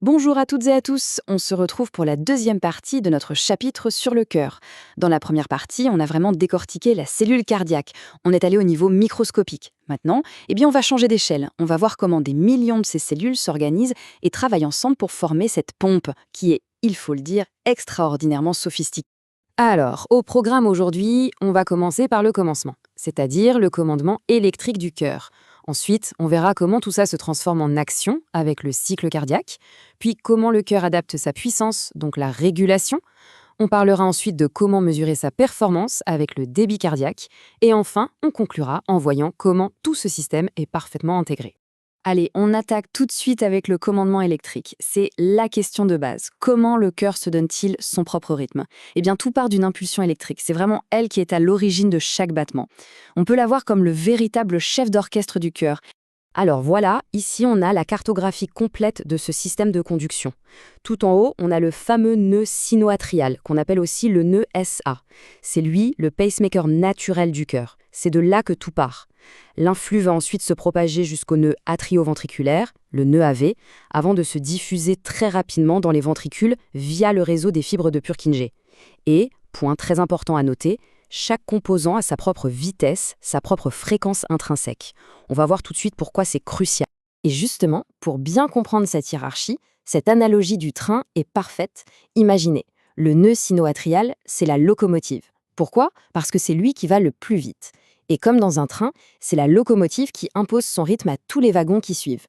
Bonjour à toutes et à tous, on se retrouve pour la deuxième partie de notre chapitre sur le cœur. Dans la première partie, on a vraiment décortiqué la cellule cardiaque, on est allé au niveau microscopique. Maintenant, on va changer d'échelle, on va voir comment des millions de ces cellules s'organisent et travaillent ensemble pour former cette pompe, qui est, il faut le dire, extraordinairement sophistiquée. Alors, au programme aujourd'hui, on va commencer par le commencement, c'est-à-dire le commandement électrique du cœur. Ensuite, on verra comment tout ça se transforme en action avec le cycle cardiaque, puis comment le cœur adapte sa puissance, donc la régulation. On parlera ensuite de comment mesurer sa performance avec le débit cardiaque, et enfin, on conclura en voyant comment tout ce système est parfaitement intégré. Allez, on attaque tout de suite avec le commandement électrique. C'est la question de base. Comment le cœur se donne-t-il son propre rythme? Tout part d'une impulsion électrique. C'est vraiment elle qui est à l'origine de chaque battement. On peut la voir comme le véritable chef d'orchestre du cœur. Alors voilà, ici on a la cartographie complète de ce système de conduction. Tout en haut, on a le fameux nœud sino-atrial, qu'on appelle aussi le nœud SA. C'est lui, le pacemaker naturel du cœur. C'est de là que tout part. L'influx va ensuite se propager jusqu'au nœud atrioventriculaire, le nœud AV, avant de se diffuser très rapidement dans les ventricules via le réseau des fibres de Purkinje. Et, point très important à noter, chaque composant a sa propre vitesse, sa propre fréquence intrinsèque. On va voir tout de suite pourquoi c'est crucial. Et justement, pour bien comprendre cette hiérarchie, cette analogie du train est parfaite. Imaginez, le nœud sino-atrial, c'est la locomotive. Pourquoi? Parce que c'est lui qui va le plus vite. Et comme dans un train, c'est la locomotive qui impose son rythme à tous les wagons qui suivent.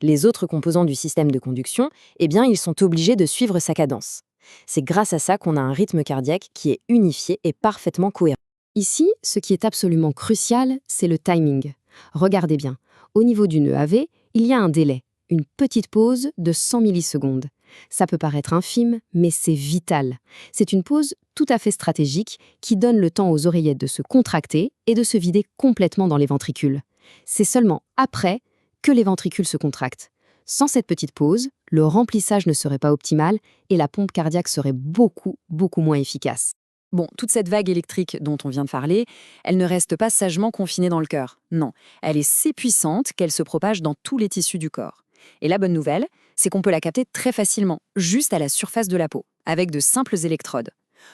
Les autres composants du système de conduction, ils sont obligés de suivre sa cadence. C'est grâce à ça qu'on a un rythme cardiaque qui est unifié et parfaitement cohérent. Ici, ce qui est absolument crucial, c'est le timing. Regardez bien, au niveau du nœud AV, il y a un délai, une petite pause de 100 millisecondes. Ça peut paraître infime, mais c'est vital. C'est une pause tout à fait stratégique qui donne le temps aux oreillettes de se contracter et de se vider complètement dans les ventricules. C'est seulement après que les ventricules se contractent. Sans cette petite pause, le remplissage ne serait pas optimal et la pompe cardiaque serait beaucoup moins efficace. Bon, toute cette vague électrique dont on vient de parler, elle ne reste pas sagement confinée dans le cœur. Non, elle est si puissante qu'elle se propage dans tous les tissus du corps. Et la bonne nouvelle, c'est qu'on peut la capter très facilement, juste à la surface de la peau, avec de simples électrodes.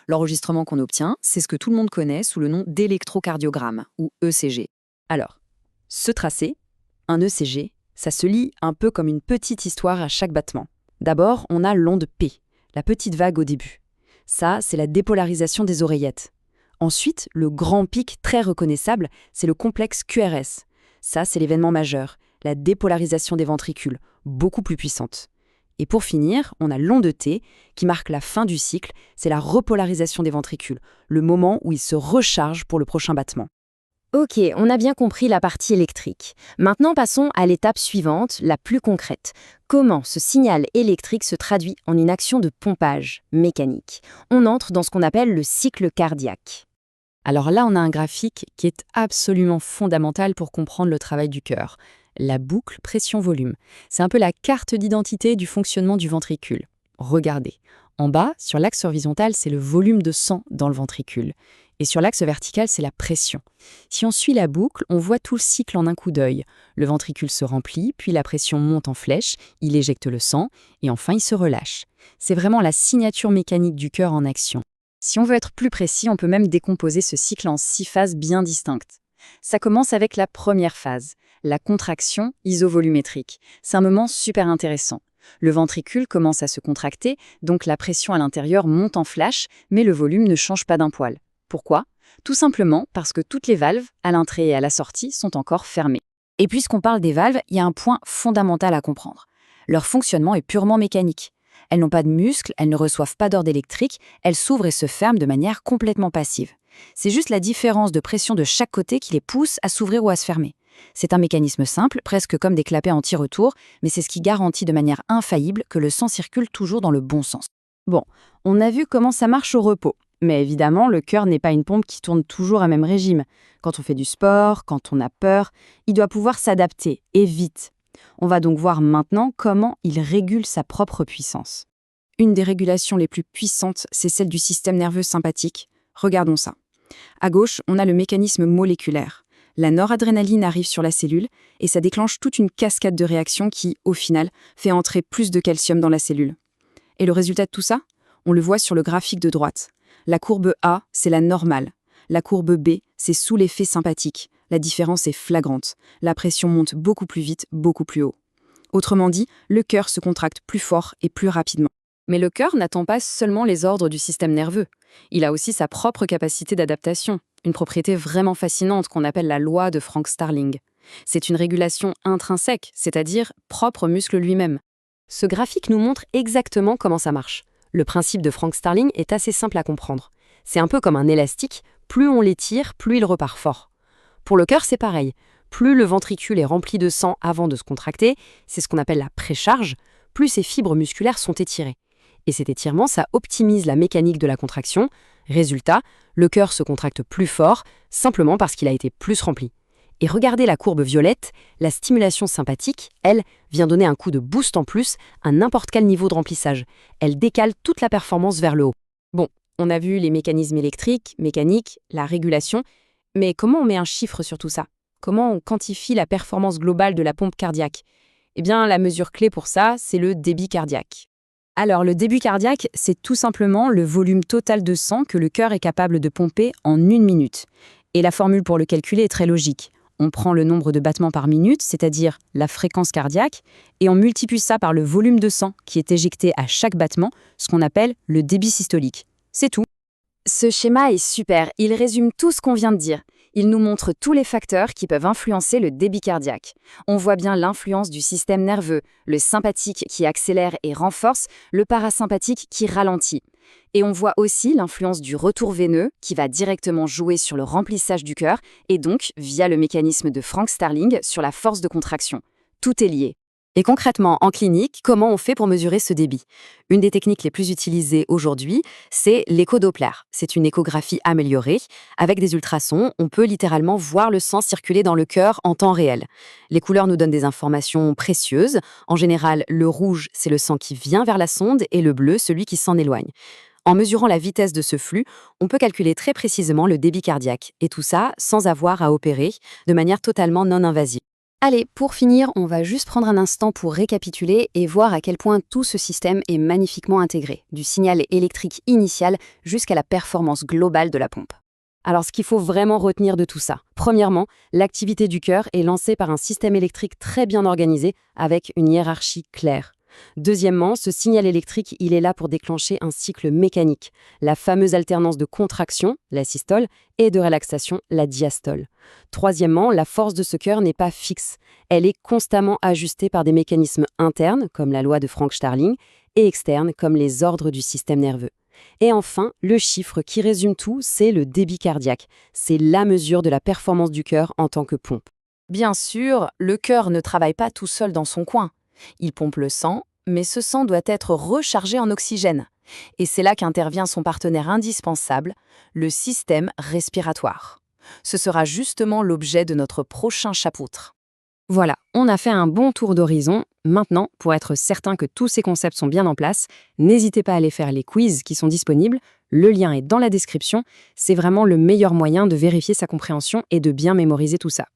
L'enregistrement qu'on obtient, c'est ce que tout le monde connaît sous le nom d'électrocardiogramme, ou ECG. Alors, ce tracé, un ECG, ça se lit un peu comme une petite histoire à chaque battement. D'abord, on a l'onde P, la petite vague au début. Ça, c'est la dépolarisation des oreillettes. Ensuite, le grand pic très reconnaissable, c'est le complexe QRS. Ça, c'est l'événement majeur, la dépolarisation des ventricules, beaucoup plus puissante. Et pour finir, on a l'onde T, qui marque la fin du cycle, c'est la repolarisation des ventricules, le moment où ils se rechargent pour le prochain battement. Ok, on a bien compris la partie électrique. Maintenant, passons à l'étape suivante, la plus concrète. Comment ce signal électrique se traduit en une action de pompage mécanique? On entre dans ce qu'on appelle le cycle cardiaque. Alors là, on a un graphique qui est absolument fondamental pour comprendre le travail du cœur. La boucle pression-volume. C'est un peu la carte d'identité du fonctionnement du ventricule. Regardez. En bas, sur l'axe horizontal, c'est le volume de sang dans le ventricule. Et sur l'axe vertical, c'est la pression. Si on suit la boucle, on voit tout le cycle en un coup d'œil. Le ventricule se remplit, puis la pression monte en flèche, il éjecte le sang, et enfin il se relâche. C'est vraiment la signature mécanique du cœur en action. Si on veut être plus précis, on peut même décomposer ce cycle en 6 phases bien distinctes. Ça commence avec la première phase, la contraction isovolumétrique. C'est un moment super intéressant. Le ventricule commence à se contracter, donc la pression à l'intérieur monte en flash, mais le volume ne change pas d'un poil. Pourquoi? Tout simplement parce que toutes les valves, à l'entrée et à la sortie, sont encore fermées. Et puisqu'on parle des valves, il y a un point fondamental à comprendre. Leur fonctionnement est purement mécanique. Elles n'ont pas de muscles, elles ne reçoivent pas d'ordre électrique, elles s'ouvrent et se ferment de manière complètement passive. C'est juste la différence de pression de chaque côté qui les pousse à s'ouvrir ou à se fermer. C'est un mécanisme simple, presque comme des clapets anti-retour, mais c'est ce qui garantit de manière infaillible que le sang circule toujours dans le bon sens. Bon, on a vu comment ça marche au repos. Mais évidemment, le cœur n'est pas une pompe qui tourne toujours à même régime. Quand on fait du sport, quand on a peur, il doit pouvoir s'adapter, et vite. On va donc voir maintenant comment il régule sa propre puissance. Une des régulations les plus puissantes, c'est celle du système nerveux sympathique. Regardons ça. À gauche, on a le mécanisme moléculaire. La noradrénaline arrive sur la cellule et ça déclenche toute une cascade de réactions qui, au final, fait entrer plus de calcium dans la cellule. Et le résultat de tout ça? On le voit sur le graphique de droite. La courbe A, c'est la normale. La courbe B, c'est sous l'effet sympathique. La différence est flagrante. La pression monte beaucoup plus vite, beaucoup plus haut. Autrement dit, le cœur se contracte plus fort et plus rapidement. Mais le cœur n'attend pas seulement les ordres du système nerveux. Il a aussi sa propre capacité d'adaptation, une propriété vraiment fascinante qu'on appelle la loi de Frank Starling. C'est une régulation intrinsèque, c'est-à-dire propre au muscle lui-même. Ce graphique nous montre exactement comment ça marche. Le principe de Frank Starling est assez simple à comprendre. C'est un peu comme un élastique, plus on l'étire, plus il repart fort. Pour le cœur, c'est pareil. Plus le ventricule est rempli de sang avant de se contracter, c'est ce qu'on appelle la précharge, plus ses fibres musculaires sont étirées. Et cet étirement, ça optimise la mécanique de la contraction. Résultat, le cœur se contracte plus fort, simplement parce qu'il a été plus rempli. Et regardez la courbe violette, la stimulation sympathique, elle, vient donner un coup de boost en plus à n'importe quel niveau de remplissage. Elle décale toute la performance vers le haut. Bon, on a vu les mécanismes électriques, mécaniques, la régulation, mais comment on met un chiffre sur tout ça? Comment on quantifie la performance globale de la pompe cardiaque? Eh bien, la mesure clé pour ça, c'est le débit cardiaque. Alors, le débit cardiaque, c'est tout simplement le volume total de sang que le cœur est capable de pomper en 1 minute. Et la formule pour le calculer est très logique. On prend le nombre de battements par minute, c'est-à-dire la fréquence cardiaque, et on multiplie ça par le volume de sang qui est éjecté à chaque battement, ce qu'on appelle le débit systolique. C'est tout. Ce schéma est super, il résume tout ce qu'on vient de dire. Il nous montre tous les facteurs qui peuvent influencer le débit cardiaque. On voit bien l'influence du système nerveux, le sympathique qui accélère et renforce, le parasympathique qui ralentit. Et on voit aussi l'influence du retour veineux qui va directement jouer sur le remplissage du cœur et donc, via le mécanisme de Frank Starling, sur la force de contraction. Tout est lié. Et concrètement, en clinique, comment on fait pour mesurer ce débit? Une des techniques les plus utilisées aujourd'hui, c'est l'écho-Doppler. C'est une échographie améliorée. Avec des ultrasons, on peut littéralement voir le sang circuler dans le cœur en temps réel. Les couleurs nous donnent des informations précieuses. En général, le rouge, c'est le sang qui vient vers la sonde et le bleu, celui qui s'en éloigne. En mesurant la vitesse de ce flux, on peut calculer très précisément le débit cardiaque. Et tout ça sans avoir à opérer, de manière totalement non invasive. Allez, pour finir, on va juste prendre un instant pour récapituler et voir à quel point tout ce système est magnifiquement intégré, du signal électrique initial jusqu'à la performance globale de la pompe. Alors, ce qu'il faut vraiment retenir de tout ça, premièrement, l'activité du cœur est lancée par un système électrique très bien organisé avec une hiérarchie claire. Deuxièmement, ce signal électrique, il est là pour déclencher un cycle mécanique, la fameuse alternance de contraction, la systole, et de relaxation, la diastole. Troisièmement, la force de ce cœur n'est pas fixe. Elle est constamment ajustée par des mécanismes internes, comme la loi de Frank Starling, et externes, comme les ordres du système nerveux. Et enfin, le chiffre qui résume tout, c'est le débit cardiaque. C'est la mesure de la performance du cœur en tant que pompe. Bien sûr, le cœur ne travaille pas tout seul dans son coin. Il pompe le sang, mais ce sang doit être rechargé en oxygène. Et c'est là qu'intervient son partenaire indispensable, le système respiratoire. Ce sera justement l'objet de notre prochain chapitre. Voilà, on a fait un bon tour d'horizon. Maintenant, pour être certain que tous ces concepts sont bien en place, n'hésitez pas à aller faire les quiz qui sont disponibles. Le lien est dans la description. C'est vraiment le meilleur moyen de vérifier sa compréhension et de bien mémoriser tout ça.